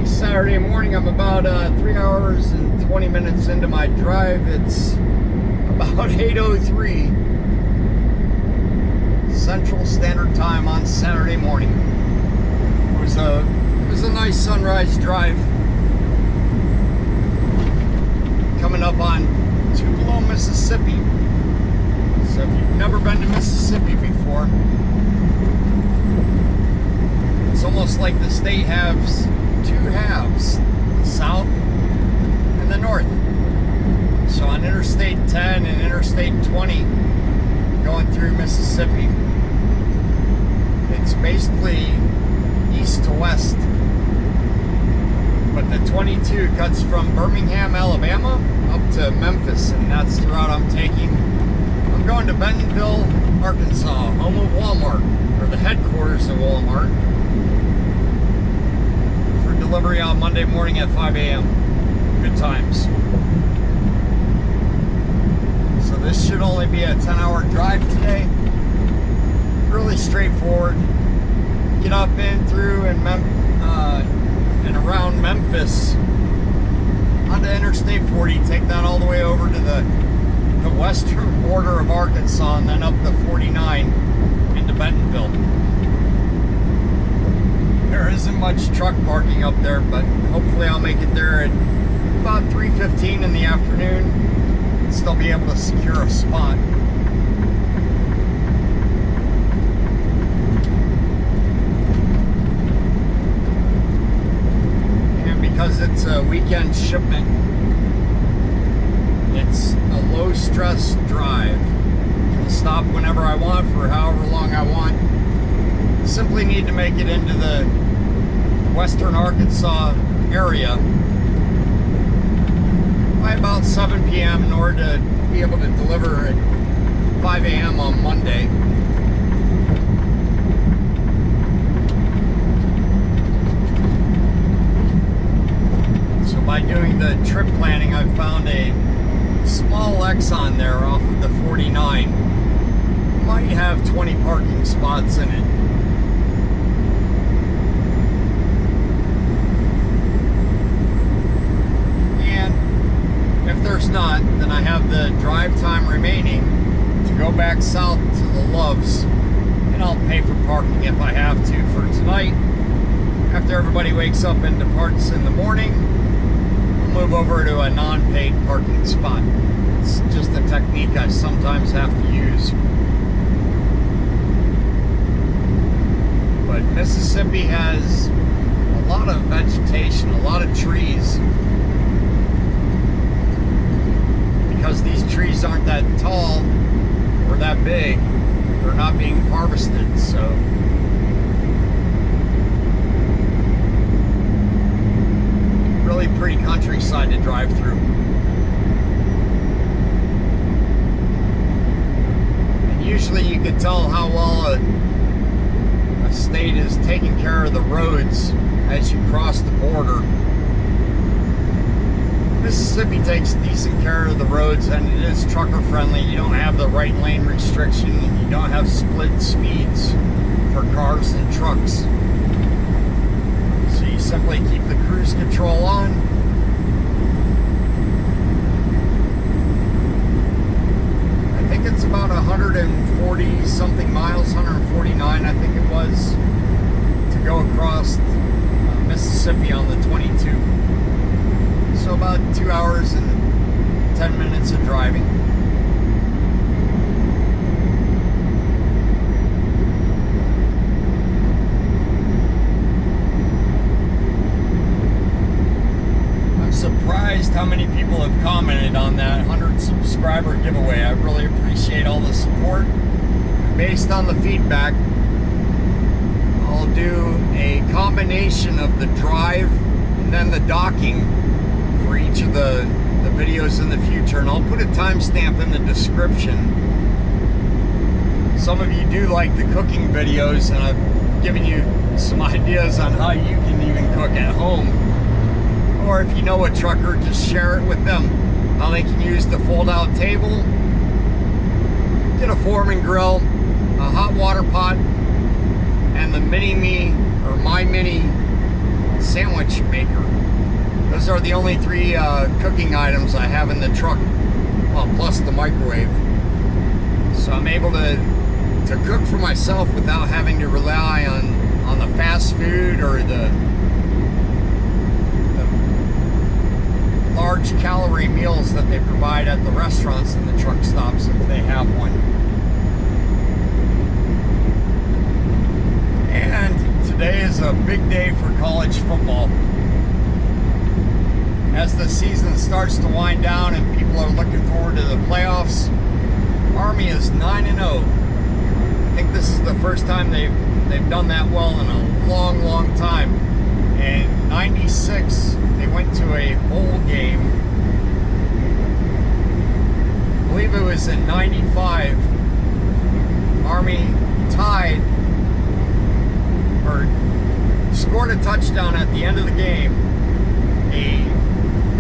Happy Saturday morning. I'm about 3 hours and 20 minutes into my drive. It's about 8:03 Central Standard Time on Saturday morning. It was a nice sunrise drive. Coming up on Tupelo, Mississippi. So if you've never been to Mississippi before, it's almost like the state has two halves, the south and the north. So on Interstate 10 and Interstate 20 going through Mississippi, it's basically east to west. But the 22 cuts from Birmingham, Alabama up to Memphis, and that's the route I'm taking. I'm going to Bentonville, Arkansas, home of Walmart, or the headquarters of Walmart, for delivery on Monday morning at 5 a.m. Good times. So this should only be a 10-hour drive today. Really straightforward. Get up in through and around Memphis onto Interstate 40. Take that all the way over to the western border of Arkansas, and then up the 49 into Bentonville. There isn't much truck parking up there, but hopefully I'll make it there at about 3:15 in the afternoon and still be able to secure a spot. And because it's a weekend shipment, it's a low stress drive. I can stop whenever I want for however long I want. Simply need to make it into the western Arkansas area by about 7 p.m. in order to be able to deliver at 5 a.m. on Monday. So by doing the trip planning, I've found a small Exxon there off of the 49. Might have 20 parking spots in it. And if there's not, then I have the drive time remaining to go back south to the Loves, and I'll pay for parking if I have to. For tonight, after everybody wakes up and departs in the morning, move over to a non-paid parking spot. It's just a technique I sometimes have to use. But Mississippi has a lot of vegetation, a lot of trees. Because these trees aren't that tall or that big, they're not being harvested, so really pretty countryside to drive through. And usually you can tell how well a state is taking care of the roads as you cross the border. Mississippi takes decent care of the roads, and it is trucker friendly. You don't have the right lane restriction, and you don't have split speeds for cars and trucks. So you simply keep the cruise control on. I think it's about 140 something miles, 149 I think it was, to go across Mississippi on the 22. So about 2 hours and 10 minutes of driving. Surprised how many people have commented on that 100 subscriber giveaway. I really appreciate all the support. Based on the feedback, I'll do a combination of the drive and then the docking for each of the videos in the future, and I'll put a timestamp in the description. Some of you do like the cooking videos, and I've given you some ideas on how you can even cook at home. Or if you know a trucker, just share it with them. How they can use the fold-out table, get a Foreman grill, a hot water pot, and the mini-me or my mini sandwich maker. Those are the only three cooking items I have in the truck, well, plus the microwave. So I'm able to cook for myself without having to rely on the fast food or the large calorie meals that they provide at the restaurants and the truck stops if they have one. And today is a big day for college football. As the season starts to wind down and people are looking forward to the playoffs, Army is 9-0. I think this is the first time they've done that well in a long, long time. In '96, they went to a bowl game. I believe it was in '95. Army tied or scored a touchdown at the end of the game. A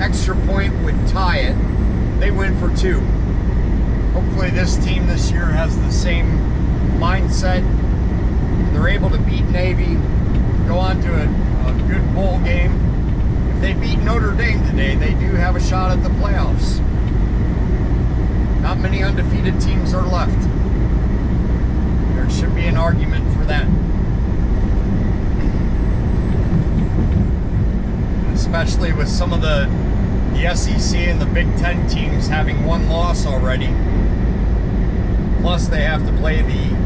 extra point would tie it. They win for 2. Hopefully this team this year has the same mindset. They're able to beat Navy, go on to a good bowl game. If they beat Notre Dame today, they do have a shot at the playoffs. Not many undefeated teams are left. There should be an argument for that. Especially with some of the SEC and the Big Ten teams having one loss already. Plus they have to play the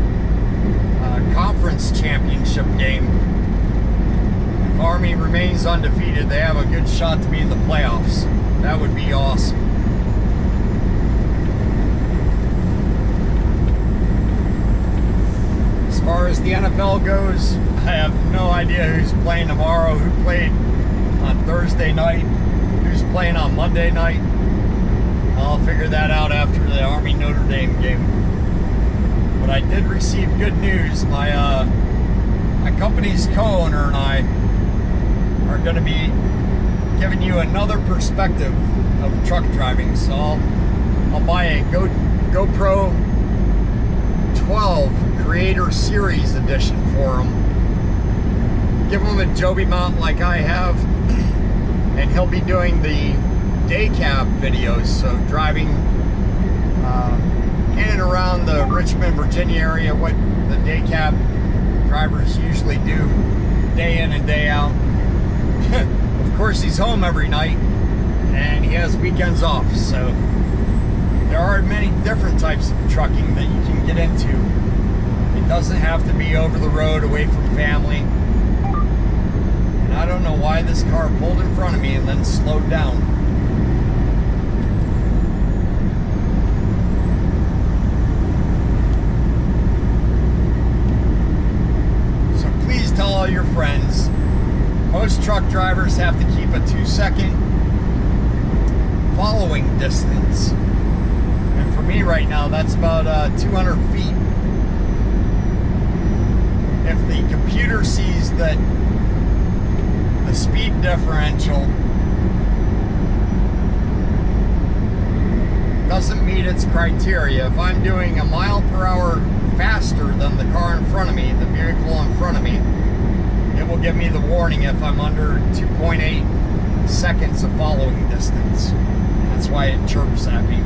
conference championship game. If Army remains undefeated, they have a good shot to be in the playoffs. That would be awesome. As far as the NFL goes, I have no idea who's playing tomorrow, who played on Thursday night, who's playing on Monday night. I'll figure that out after the Army Notre Dame game. But I did receive good news. My company's co-owner and I are going to be giving you another perspective of truck driving. So I'll buy a GoPro 12 Creator Series edition for him. Give him a Joby mount like I have, and he'll be doing the day cab videos, so driving in and around the Richmond, Virginia area, what the day cab drivers usually do day in and day out. Of course, he's home every night and he has weekends off, so there are many different types of trucking that you can get into. It doesn't have to be over the road, away from family. And I don't know why this car pulled in front of me and then slowed down. Tell all your friends. Most truck drivers have to keep a 2-second following distance, and for me right now that's about 200 feet. If the computer sees that the speed differential doesn't meet its criteria, if I'm doing a mile per hour faster than the car in front of me, the vehicle in front of me, it will give me the warning if I'm under 2.8 seconds of following distance. That's why it chirps at me.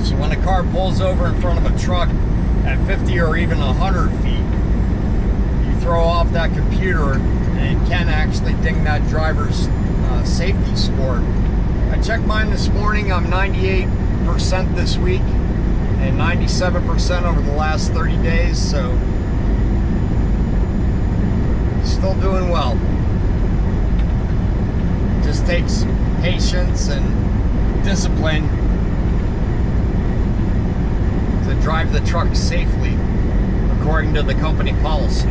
So when a car pulls over in front of a truck at 50 or even 100 feet, you throw off that computer and it can actually ding that driver's safety score. I checked mine this morning. I'm 98% this week and 97% over the last 30 days, so still doing well. It just takes patience and discipline to drive the truck safely according to the company policy.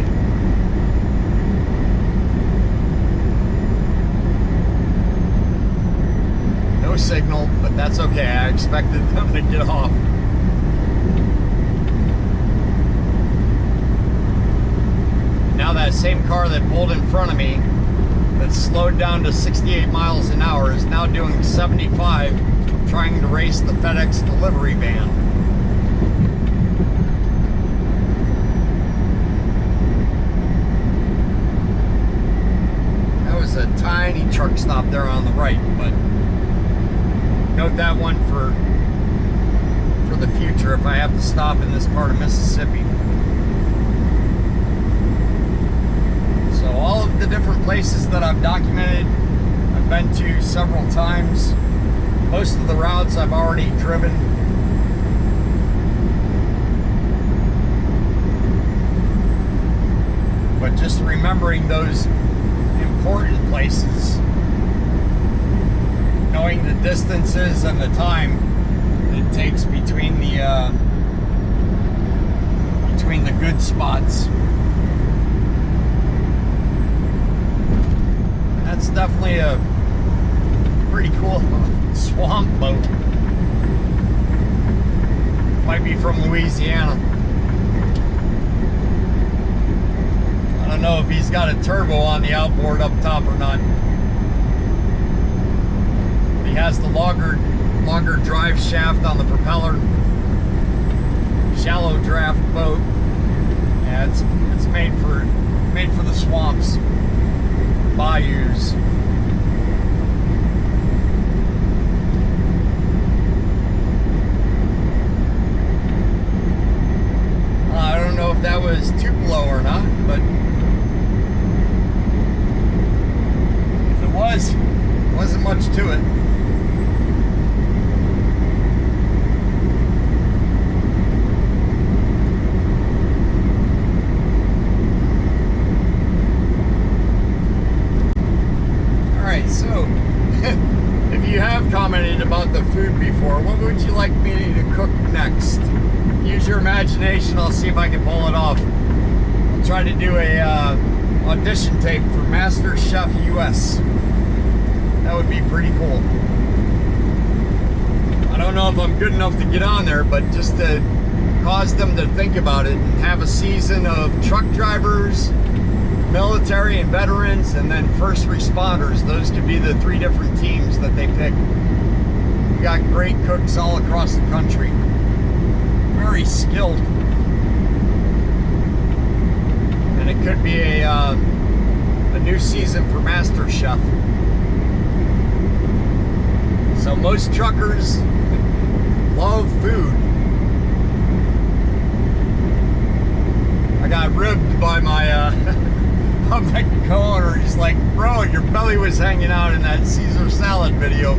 No signal, but that's okay. I expected them to get off. Now that same car that pulled in front of me, that slowed down to 68 miles an hour, is now doing 75, trying to race the FedEx delivery van. a tiny truck stop there on the right, but note that one for the future if I have to stop in this part of Mississippi. So all of the different places that I've documented, I've been to several times. Most of the routes I've already driven. But just remembering those important places, knowing the distances and the time it takes between the good spots. That's definitely a pretty cool swamp boat. Might be from Louisiana. I don't know if he's got a turbo on the outboard up top or not. But he has the longer drive shaft on the propeller. Shallow draft boat. Yeah, it's made for the swamps, bayous. I don't know if that was Tupelo or not, but if it was, wasn't much to it. Alright, so if you have commented about the food before, what would you like me to cook next? Use your imagination, I'll see if I can pull it off. I'll try to do a audition tape for Master Chef US. That would be pretty cool. I don't know if I'm good enough to get on there, but just to cause them to think about it and have a season of truck drivers, military and veterans, and then first responders. Those could be the 3 different teams that they pick. We got great cooks all across the country. Very skilled. And it could be a new season for Master Chef. So most truckers love food. I got ribbed by my my co-owner. He's like, bro, your belly was hanging out in that Caesar salad video.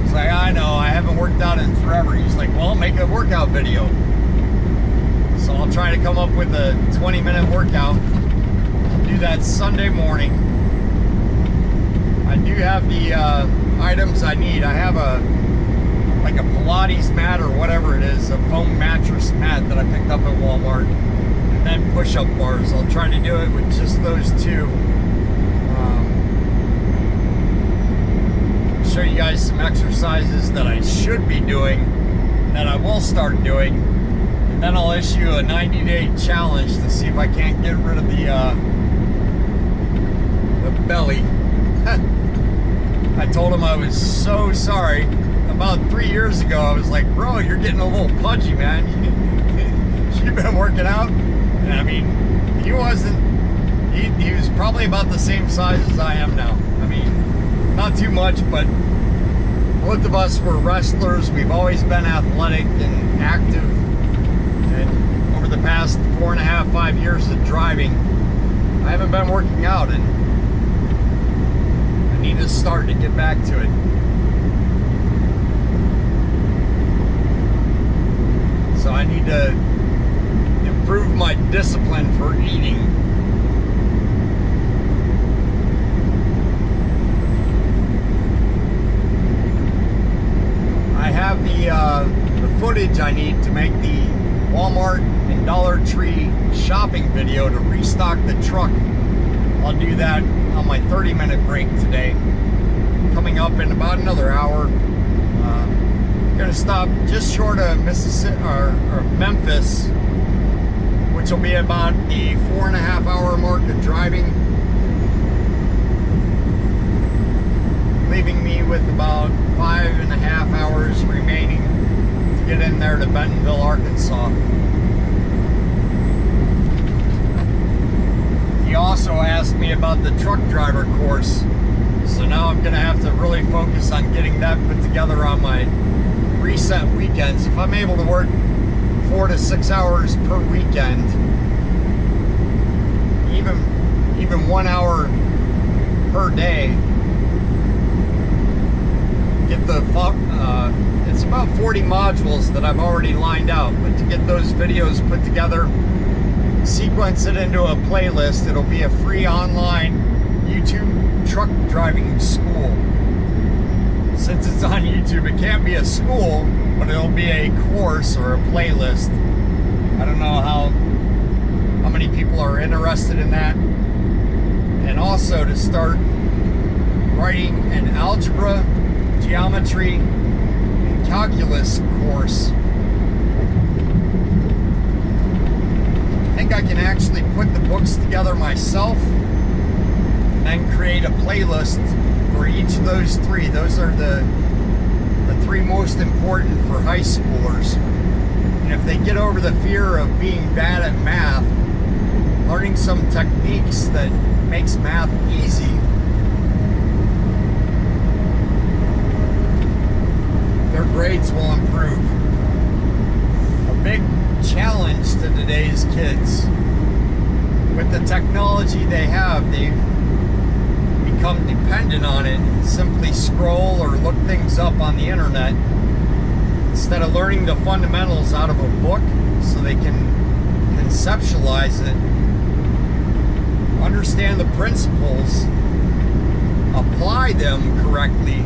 It's like, I know, I haven't worked out in forever. He's like, well, make a workout video. So I'll try to come up with a 20-minute workout. I'll do that Sunday morning. I do have the items I need. I have like a Pilates mat or whatever it is, a foam mattress mat that I picked up at Walmart. And then push-up bars. I'll try to do it with just those 2. Show you guys some exercises that I should be doing, that I will start doing, and then I'll issue a 90-day challenge to see if I can't get rid of the belly. I told him I was so sorry. About 3 years ago, I was like, bro, you're getting a little pudgy, man. You've been working out? And I mean, he wasn't, he was probably about the same size as I am now. I mean, not too much, but both of us were wrestlers. We've always been athletic and active. And over the past 4.5, 5 years of driving, I haven't been working out, and I need to start to get back to it. So I need to improve my discipline for eating. I have the footage I need to make the Walmart and Dollar Tree shopping video to restock the truck. I'll do that on my 30-minute break today. Coming up in about another hour. Gonna stop just short of Mississippi or Memphis, which will be about the 4.5-hour mark of driving, leaving me with about 5.5 hours remaining to get in there to Bentonville, Arkansas. He also asked me me about the truck driver course. So now I'm gonna have to really focus on getting that put together on my reset weekends. If I'm able to work 4 to 6 hours per weekend, even 1 hour per day, get the it's about 40 modules that I've already lined out, but to get those videos put together, sequence it into a playlist, it'll be a free online YouTube truck driving school. Since it's on YouTube, it can't be a school, but it'll be a course or a playlist. I don't know how many people are interested in that. And also to start writing an algebra, geometry, and calculus course. I think I can actually put the books together myself and then create a playlist for each of those three. Those are the three most important for high schoolers. And if they get over the fear of being bad at math, learning some techniques that makes math easy, their grades will improve. A big challenge to today's kids, with the technology they have, they've become dependent on it, simply scroll or look things up on the internet instead of learning the fundamentals out of a book so they can conceptualize it, understand the principles, apply them correctly,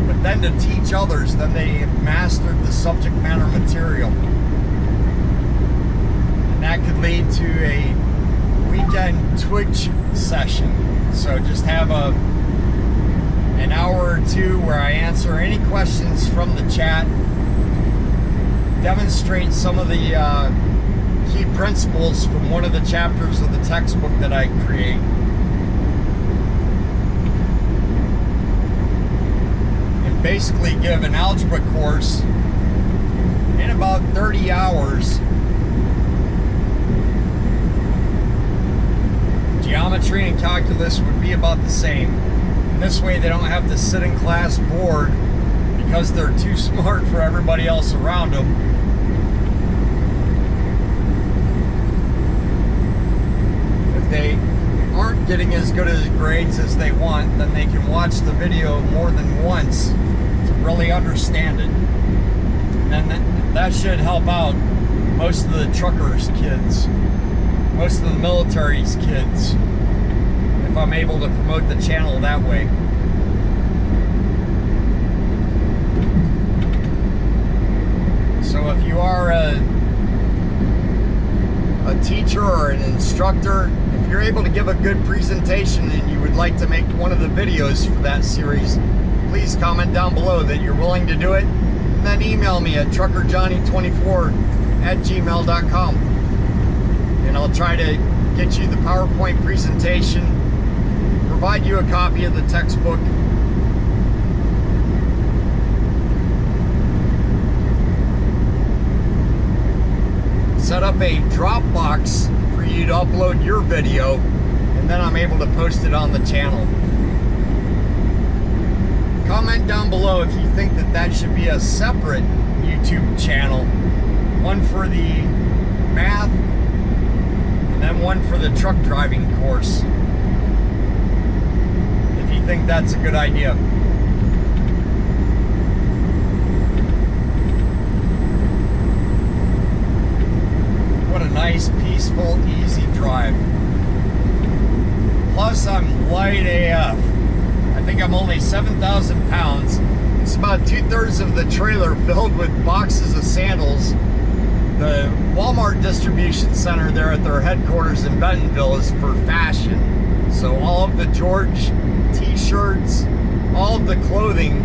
but then to teach others, then they have mastered the subject matter material. And that could lead to a weekend Twitch session. So just have an hour or two where I answer any questions from the chat, demonstrate some of the key principles from one of the chapters of the textbook that I create. And basically give an algebra course in about 30 hours. Geometry and calculus would be about the same. And this way they don't have to sit in class bored because they're too smart for everybody else around them. If they aren't getting as good as grades as they want, then they can watch the video more than once to really understand it. And then that should help out most of the truckers' kids, most of the military's kids, if I'm able to promote the channel that way. So if you are a teacher or an instructor, if you're able to give a good presentation and you would like to make one of the videos for that series, please comment down below that you're willing to do it, and then email me at truckerjohnny24@gmail.com. And I'll try to get you the PowerPoint presentation, provide you a copy of the textbook, set up a Dropbox for you to upload your video, and then I'm able to post it on the channel. Comment down below if you think that that should be a separate YouTube channel, one for the math and then one for the truck driving course, if you think that's a good idea. What a nice, peaceful, easy drive. Plus, I'm light AF. I think I'm only 7,000 pounds. It's about 2/3 of the trailer filled with boxes of sandals. The Walmart distribution center there at their headquarters in Bentonville is for fashion. So all of the George t-shirts, all of the clothing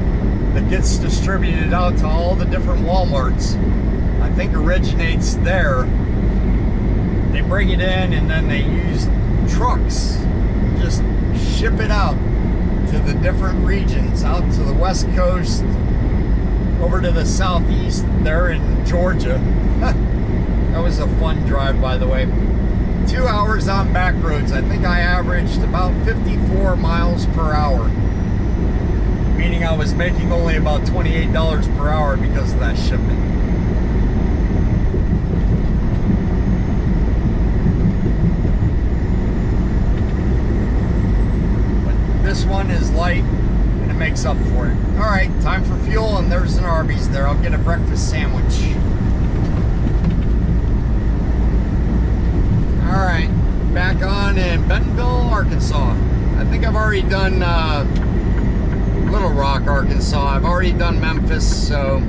that gets distributed out to all the different Walmarts, I think originates there. They bring it in and then they use trucks, just ship it out to the different regions, out to the West Coast, over to the Southeast there in Georgia. That was a fun drive, by the way. 2 hours on back roads. I think I averaged about 54 miles per hour. Meaning I was making only about $28 per hour because of that shipment. But this one is light and it makes up for it. Alright, time for fuel, and there's an Arby's there. I'll get a breakfast sandwich. Alright, back on in Bentonville, Arkansas. I think I've already done Little Rock, Arkansas. I've already done Memphis, so